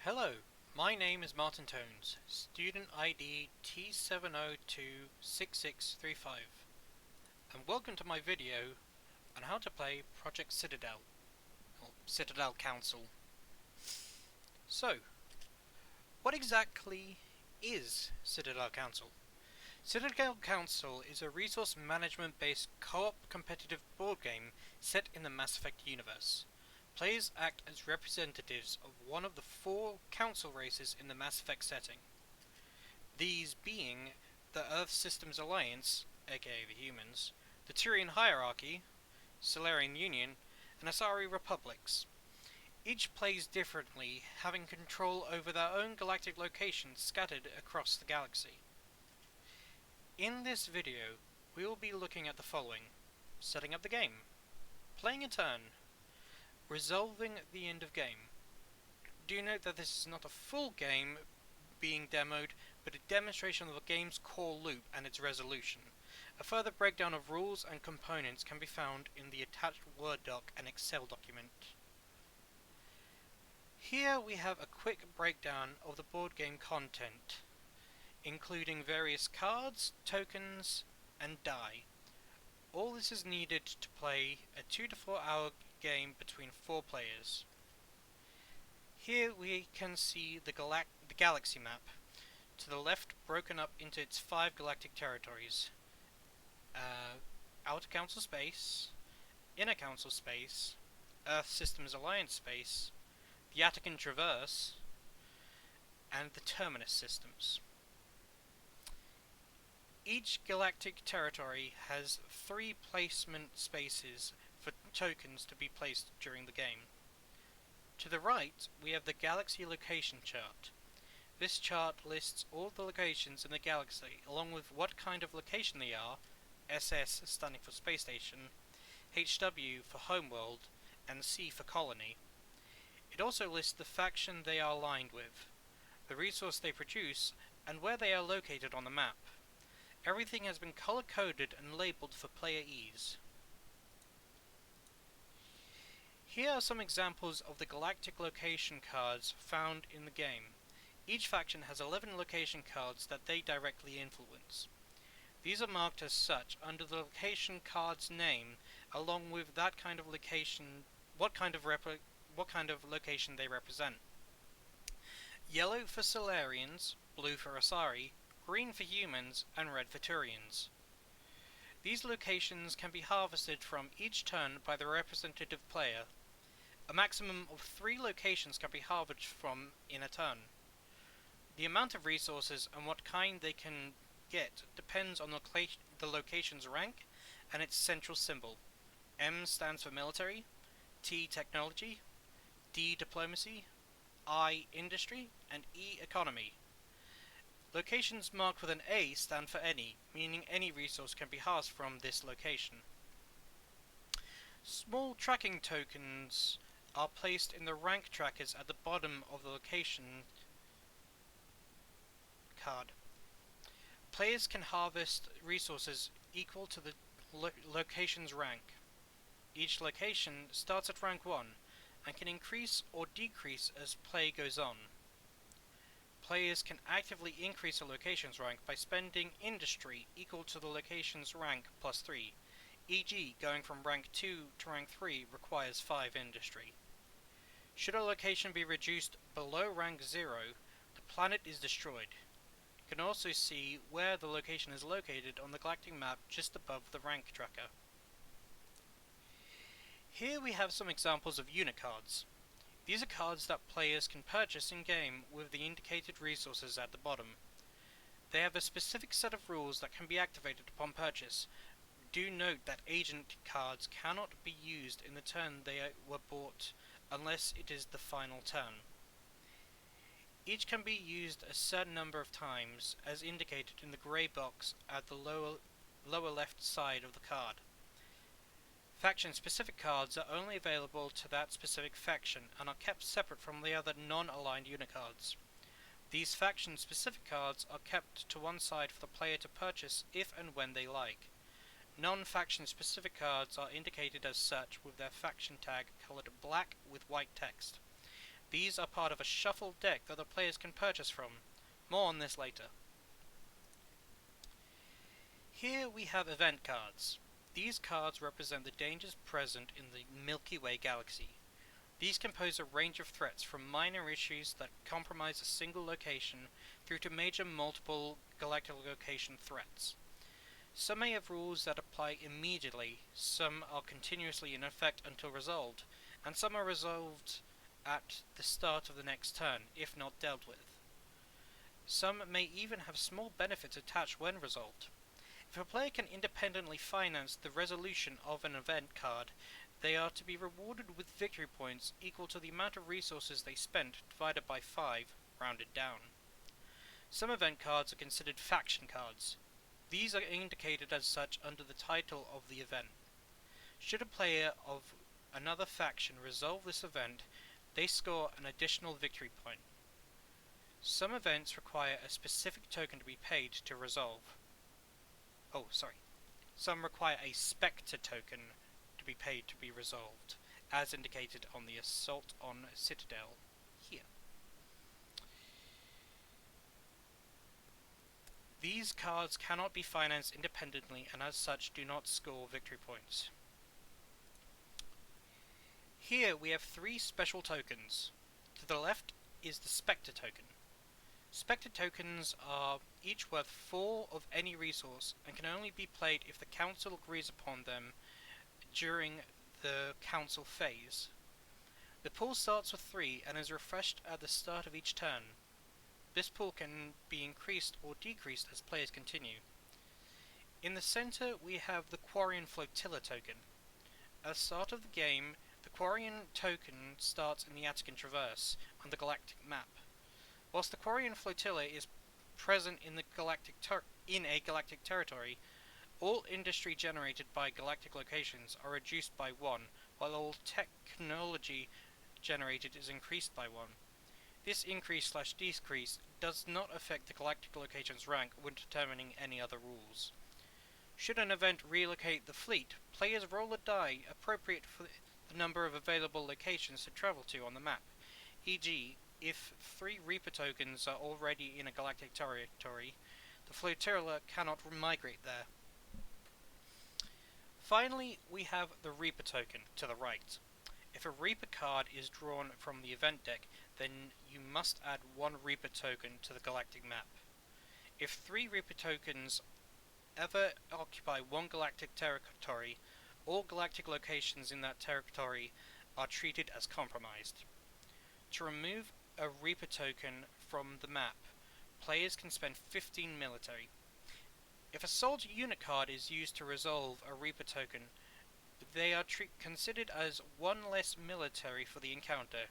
Hello, my name is Martin Tones, student ID T7026635, and welcome to my video on how to play Project Citadel, or Citadel Council. So, what exactly is Citadel Council? Citadel Council is a resource management based co-op competitive board game set in the Mass Effect universe. Players act as representatives of one of the 4 council races in the Mass Effect setting. These being the Earth Systems Alliance, aka the humans, the Turian Hierarchy, Solarian Union, and Asari Republics. Each plays differently, having control over their own galactic locations scattered across the galaxy. In this video, we will be looking at the following: setting up the game, playing a turn, resolving the end of game. Do note that this is not a full game being demoed, but a demonstration of the game's core loop and its resolution. A further breakdown of rules and components can be found in the attached Word doc and Excel document. Here we have a quick breakdown of the board game content, including various cards, tokens, and die. All this is needed to play a 2 to 4 hour game between 4 players. Here we can see the galaxy map, to the left broken up into its 5 galactic territories: Outer Council Space, Inner Council Space, Earth Systems Alliance Space, the Attican Traverse, and the Terminus Systems. Each galactic territory has 3 placement spaces for tokens to be placed during the game. To the right, we have the Galaxy Location Chart. This chart lists all the locations in the galaxy, along with what kind of location they are, SS standing for Space Station, HW for Homeworld, and C for Colony. It also lists the faction they are aligned with, the resource they produce, and where they are located on the map. Everything has been color-coded and labeled for player ease. Here are some examples of the galactic location cards found in the game. Each faction has 11 location cards that they directly influence. These are marked as such under the location card's name, along with that kind of location, what kind of location they represent. Yellow for Solarians, blue for Asari, green for humans, and red for Turians. These locations can be harvested from each turn by the representative player. A maximum of 3 locations can be harvested from in a turn. The amount of resources and what kind they can get depends on the location's rank and its central symbol. M stands for military, T technology, D diplomacy, I industry, and E economy. Locations marked with an A stand for any, meaning any resource can be harvested from this location. Small tracking tokens are placed in the rank trackers at the bottom of the location card. Players can harvest resources equal to the location's rank. Each location starts at rank 1 and can increase or decrease as play goes on. Players can actively increase a location's rank by spending industry equal to the location's rank plus 3, e.g. going from rank 2 to rank 3 requires 5 industry. Should a location be reduced below rank 0, the planet is destroyed. You can also see where the location is located on the galactic map just above the rank tracker. Here we have some examples of unit cards. These are cards that players can purchase in-game with the indicated resources at the bottom. They have a specific set of rules that can be activated upon purchase. Do note that agent cards cannot be used in the turn they were bought unless it is the final turn. Each can be used a certain number of times, as indicated in the grey box at the lower left side of the card. Faction-specific cards are only available to that specific faction and are kept separate from the other non-aligned unicards. These faction-specific cards are kept to one side for the player to purchase if and when they like. Non-faction-specific cards are indicated as such with their faction tag coloured black with white text. These are part of a shuffled deck that the players can purchase from. More on this later. Here we have event cards. These cards represent the dangers present in the Milky Way galaxy. These compose a range of threats from minor issues that compromise a single location through to major multiple galactic location threats. Some may have rules that apply immediately, some are continuously in effect until resolved, and some are resolved at the start of the next turn, if not dealt with. Some may even have small benefits attached when resolved. If a player can independently finance the resolution of an event card, they are to be rewarded with victory points equal to the amount of resources they spent divided by 5, rounded down. Some event cards are considered faction cards. These are indicated as such under the title of the event. Should a player of another faction resolve this event, they score an additional victory point. Some events require a specific token to be paid to resolve. Some require a Spectre Token to be paid to be resolved, as indicated on the Assault on Citadel here. These cards cannot be financed independently and as such do not score victory points. Here we have 3 special tokens. To the left is the Spectre Token. Spectre tokens are each worth 4 of any resource and can only be played if the council agrees upon them during the council phase. The pool starts with 3 and is refreshed at the start of each turn. This pool can be increased or decreased as players continue. In the center we have the Quarian Flotilla token. At the start of the game, the Quarian token starts in the Attican Traverse on the galactic map. Whilst the Quarian Flotilla is present in a galactic territory, all industry generated by galactic locations are reduced by 1, while all technology generated is increased by 1. This increase/decrease does not affect the galactic location's rank when determining any other rules. Should an event relocate the fleet, players roll a die appropriate for the number of available locations to travel to on the map, e.g. if 3 Reaper tokens are already in a galactic territory, the Flotilla cannot migrate there. Finally, we have the Reaper token to the right. If a Reaper card is drawn from the event deck, then you must add 1 Reaper token to the galactic map. If 3 Reaper tokens ever occupy 1 galactic territory, all galactic locations in that territory are treated as compromised. To remove a Reaper token from the map, players can spend 15 military. If a soldier unit card is used to resolve a Reaper token, they are considered as 1 less military for the encounter,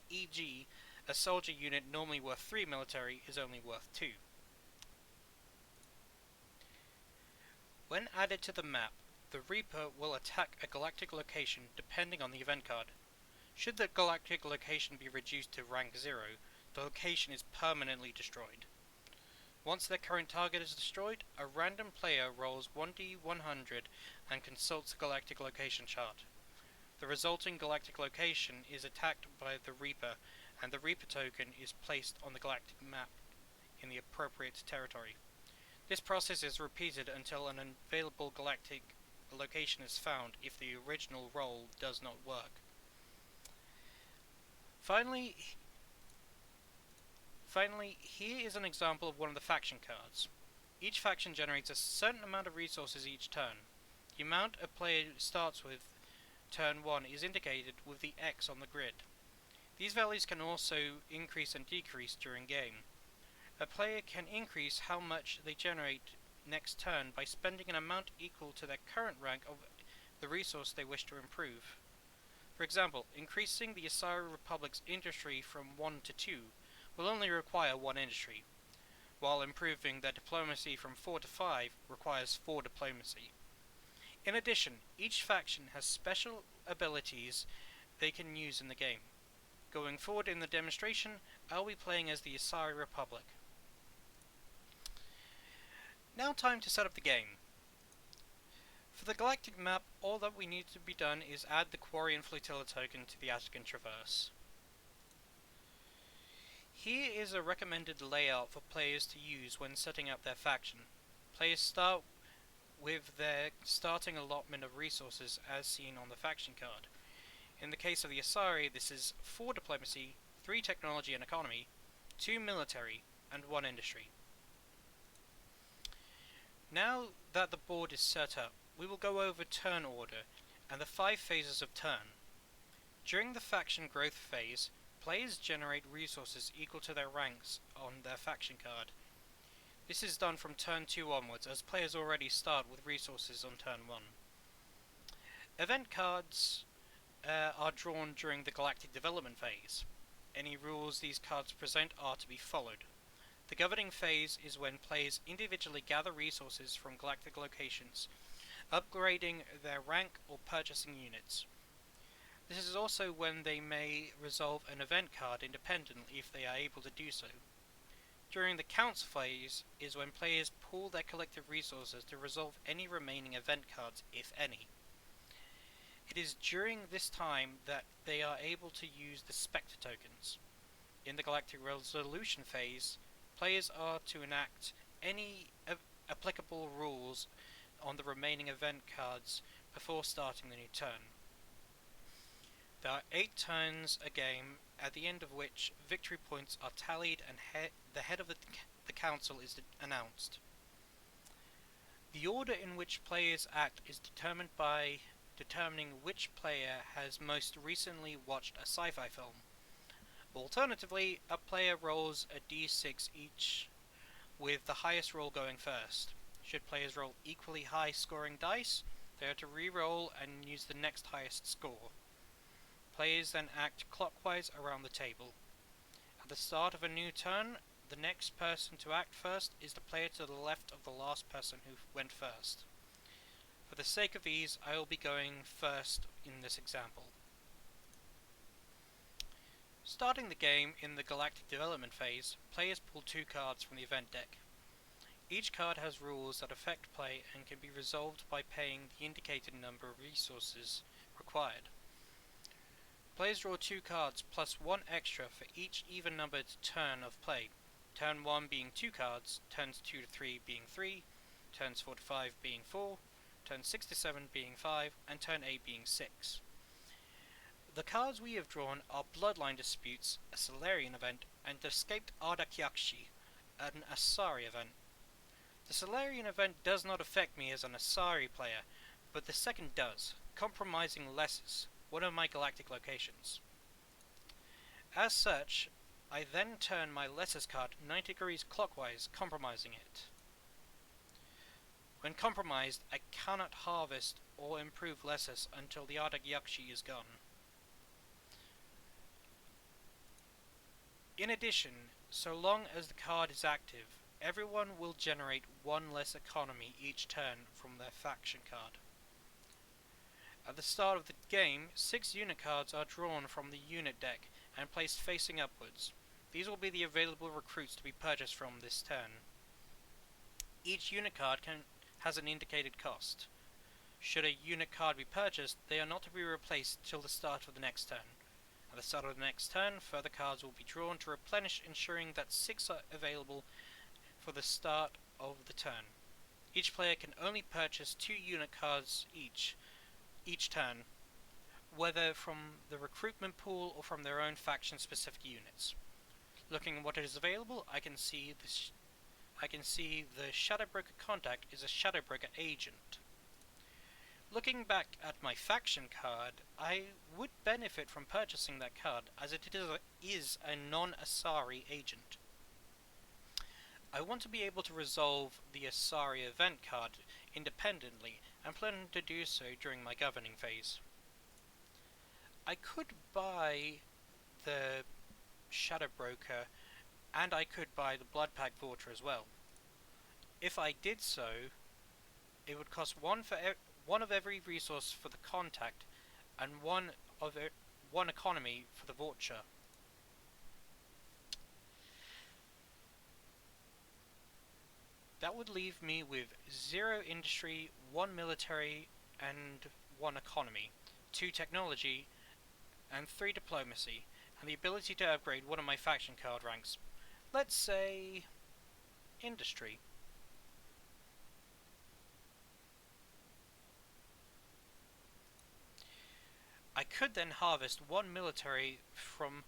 e.g. a soldier unit normally worth 3 military is only worth 2. When added to the map, the Reaper will attack a galactic location depending on the event card. Should the galactic location be reduced to rank 0, the location is permanently destroyed. Once their current target is destroyed, a random player rolls 1d100 and consults the galactic location chart. The resulting galactic location is attacked by the Reaper, and the Reaper token is placed on the galactic map in the appropriate territory. This process is repeated until an available galactic location is found if the original roll does not work. Finally, here is an example of one of the faction cards. Each faction generates a certain amount of resources each turn. The amount a player starts with turn 1 is indicated with the X on the grid. These values can also increase and decrease during game. A player can increase how much they generate next turn by spending an amount equal to their current rank of the resource they wish to improve. For example, increasing the Asari Republic's industry from 1 to 2 will only require 1 industry, while improving their diplomacy from 4 to 5 requires 4 diplomacy. In addition, each faction has special abilities they can use in the game. Going forward in the demonstration, I'll be playing as the Asari Republic. Now time to set up the game. For the galactic map, all that we need to be done is add the Quarian Flotilla token to the Attican Traverse. Here is a recommended layout for players to use when setting up their faction. Players start with their starting allotment of resources as seen on the faction card. In the case of the Asari, this is 4 diplomacy, 3 technology and economy, 2 military, and 1 industry. Now that the board is set up, we will go over turn order and the 5 phases of turn. During the faction growth phase, players generate resources equal to their ranks on their faction card. This is done from turn 2 onwards, as players already start with resources on turn 1. Event cards are drawn during the Galactic Development phase. Any rules these cards present are to be followed. The governing phase is when players individually gather resources from galactic locations, upgrading their rank or purchasing units. This is also when they may resolve an event card independently if they are able to do so. During the council phase is when players pool their collective resources to resolve any remaining event cards, if any. It is during this time that they are able to use the Spectre Tokens. In the Galactic Resolution phase, players are to enact any applicable rules on the remaining event cards before starting the new turn. There are 8 turns a game, at the end of which victory points are tallied and the head of the council is announced. The order in which players act is determined by determining which player has most recently watched a sci-fi film. Alternatively, a player rolls a d6 each, with the highest roll going first. Should players roll equally high scoring dice, they are to re-roll and use the next highest score. Players then act clockwise around the table. At the start of a new turn, the next person to act first is the player to the left of the last person who went first. For the sake of ease, I will be going first in this example. Starting the game in the Galactic Development phase, players pull 2 cards from the event deck. Each card has rules that affect play and can be resolved by paying the indicated number of resources required. Players draw 2 cards plus 1 extra for each even-numbered turn of play, turn 1 being 2 cards, turns 2 to 3 being 3, turns 4 to 5 being 4, turn 6 to 7 being 5, and turn 8 being 6. The cards we have drawn are Bloodline Disputes, a Solarian event, and Escaped Ardakyakshi, an Asari event. The Solarian event does not affect me as an Asari player, but the second does, compromising Lessus, one of my galactic locations. As such, I then turn my Lessus card 90 degrees clockwise, compromising it. When compromised, I cannot harvest or improve Lessus until the Ardakyakshi is gone. In addition, so long as the card is active, everyone will generate 1 less economy each turn from their faction card. At the start of the game, 6 unit cards are drawn from the unit deck and placed facing upwards. These will be the available recruits to be purchased from this turn. Each unit card has an indicated cost. Should a unit card be purchased, they are not to be replaced till the start of the next turn. At the start of the next turn, further cards will be drawn to replenish, ensuring that 6 are available for the start of the turn. Each player can only purchase 2 unit cards each turn, whether from the recruitment pool or from their own faction-specific units. Looking at what is available, I can see the Shadowbroker Contact is a Shadowbroker agent. Looking back at my faction card, I would benefit from purchasing that card, as it is a non-Asari agent. I want to be able to resolve the Asari event card independently, and plan to do so during my governing phase. I could buy the Shadowbroker, and I could buy the Bloodpact Vorter as well. If I did so, it would cost 1 of every resource for the contact, and 1 economy for the Vorter. That would leave me with 0 industry, 1 military, and 1 economy, 2 technology, and 3 diplomacy, and the ability to upgrade one of my faction card ranks. Let's say Industry. I could then harvest one military from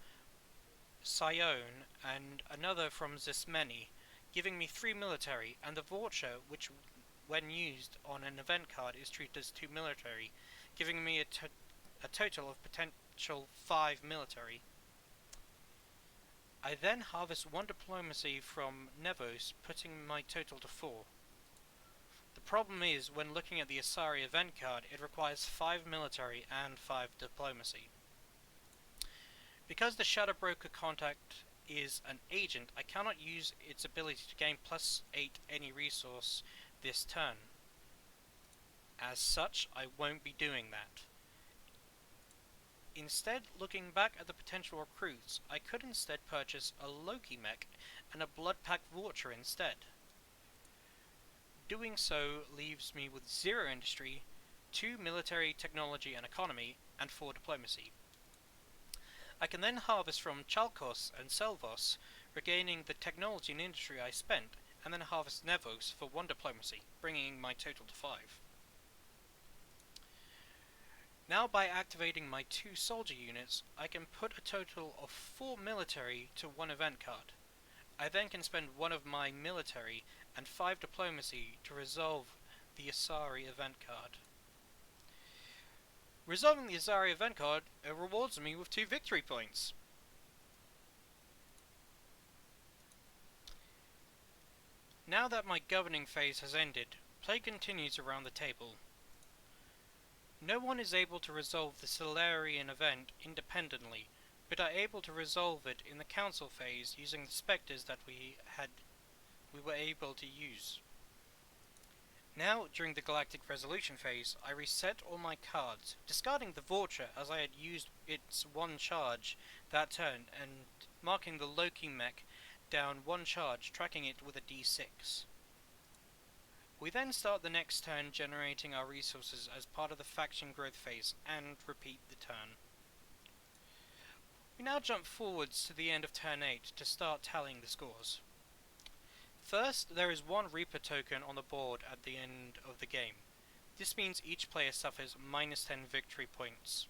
Sione and another from Zismeni, giving me 3 military, and the voucher, which when used on an event card is treated as 2 military, giving me a total of potential 5 military. I then harvest 1 diplomacy from Nevos, putting my total to 4. The problem is, when looking at the Asari event card, it requires 5 military and 5 diplomacy. Because the Shadow Broker contact is an agent, I cannot use its ability to gain +8 any resource this turn. As such, I won't be doing that. Instead, looking back at the potential recruits, I could instead purchase a Loki mech and a Bloodpack Voucher instead. Doing so leaves me with 0 industry, 2 military, technology and economy, and 4 diplomacy. I can then harvest from Chalkos and Selvos, regaining the technology and industry I spent, and then harvest Nevos for 1 diplomacy, bringing my total to 5. Now, by activating my 2 soldier units, I can put a total of 4 military to 1 event card. I then can spend 1 of my military and 5 diplomacy to resolve the Asari event card. Resolving the Asari event card rewards me with 2 victory points. Now that my governing phase has ended, play continues around the table. No one is able to resolve the Solarian event independently, but are able to resolve it in the council phase using the spectres that we were able to use. Now, during the Galactic Resolution phase, I reset all my cards, discarding the voucher as I had used its 1 charge that turn, and marking the Loki mech down 1 charge, tracking it with a d6. We then start the next turn generating our resources as part of the faction growth phase, and repeat the turn. We now jump forwards to the end of turn 8 to start tallying the scores. First, there is 1 Reaper token on the board at the end of the game. This means each player suffers -10 victory points.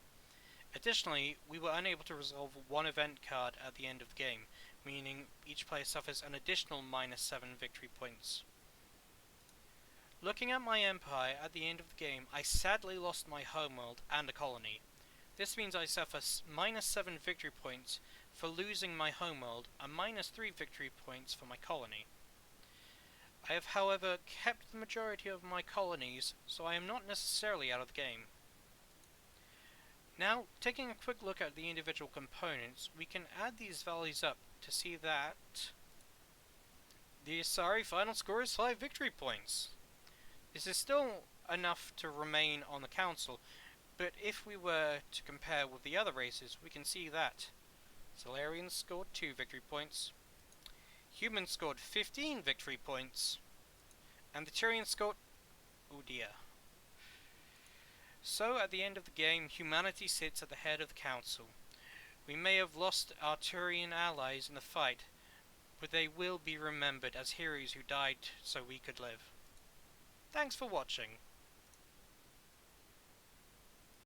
Additionally, we were unable to resolve 1 event card at the end of the game, meaning each player suffers an additional -7 victory points. Looking at my empire at the end of the game, I sadly lost my homeworld and a colony. This means I suffer -7 victory points for losing my homeworld and -3 victory points for my colony. I have, however, kept the majority of my colonies, so I am not necessarily out of the game. Now, taking a quick look at the individual components, we can add these values up to see that the Asari final score is 5 victory points. This is still enough to remain on the council, but if we were to compare with the other races, we can see that Solarians scored 2 victory points, Humans scored 15 victory points, and the Turians scored... oh dear. So at the end of the game, humanity sits at the head of the council. We may have lost our Turian allies in the fight, but they will be remembered as heroes who died so we could live. Thanks for watching.